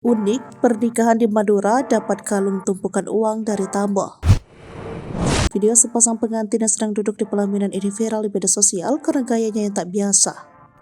Unik, pernikahan di Madura dapat kalung tumpukan uang dari tamu. Video sepasang pengantin yang sedang duduk di pelaminan ini viral di media sosial karena gayanya yang tak biasa.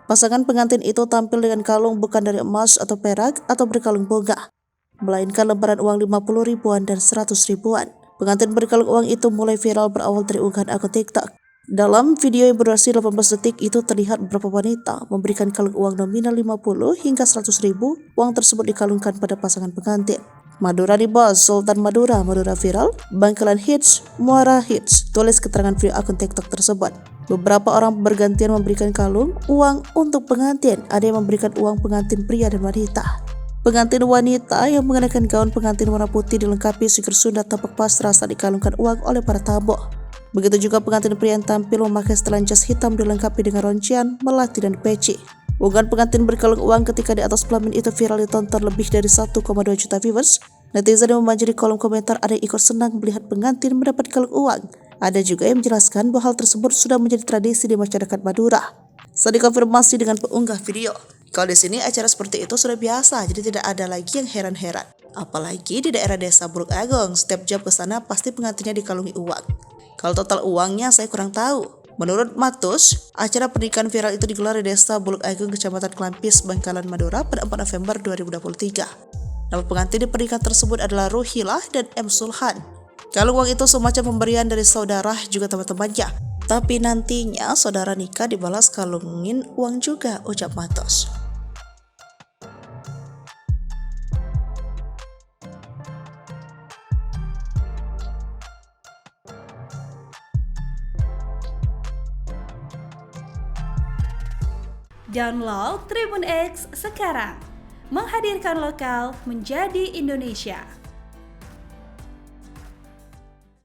Pasangan pengantin itu tampil dengan kalung bukan dari emas atau perak atau berkalung bunga, melainkan lembaran uang 50 ribuan dan 100 ribuan. Pengantin berkalung uang itu mulai viral berawal dari unggahan akun TikTok. Dalam video yang berdurasi 18 detik itu terlihat beberapa wanita memberikan kalung uang nominal 50 hingga 100 ribu. Uang tersebut dikalungkan pada pasangan pengantin. Madura di bos, Sultan Madura, Madura viral, Bangkalan hits, Muara hits, tulis keterangan video akun TikTok tersebut. Beberapa orang bergantian memberikan kalung uang untuk pengantin, ada yang memberikan uang pengantin pria dan wanita. Pengantin wanita yang mengenakan gaun pengantin warna putih dilengkapi sikur Sunda tampak pasrah saat dikalungkan uang oleh para tamu. Begitu juga pengantin pria yang tampil memakai setelan jas hitam dilengkapi dengan roncian, melati, dan peci. Unggahan pengantin berkalung uang ketika di atas pelamin itu viral ditonton lebih dari 1,2 juta viewers. Netizen yang memanjiri kolom komentar ada yang ikut senang melihat pengantin mendapat kalung uang. Ada juga yang menjelaskan bahwa hal tersebut sudah menjadi tradisi di masyarakat Madura. Saat dikonfirmasi dengan pengunggah video, kalau di sini acara seperti itu sudah biasa, jadi tidak ada lagi yang heran-heran. Apalagi di daerah desa Buluk Agung, setiap jam ke sana pasti pengantinnya dikalungi uang. Kalau total uangnya saya kurang tahu. Menurut Matus, acara pernikahan viral itu digelar di desa Buluk Agung, Kecamatan Klampis, Bangkalan, Madura pada 4 November 2023. Nama pengantin di pernikahan tersebut adalah Ruhilah dan M. Sulhan. Kalung uang itu semacam pemberian dari saudara juga teman-temannya. Tapi nantinya saudara nikah dibalas kalungin uang juga, ucap Matus. Download Tribun X sekarang, menghadirkan lokal menjadi Indonesia.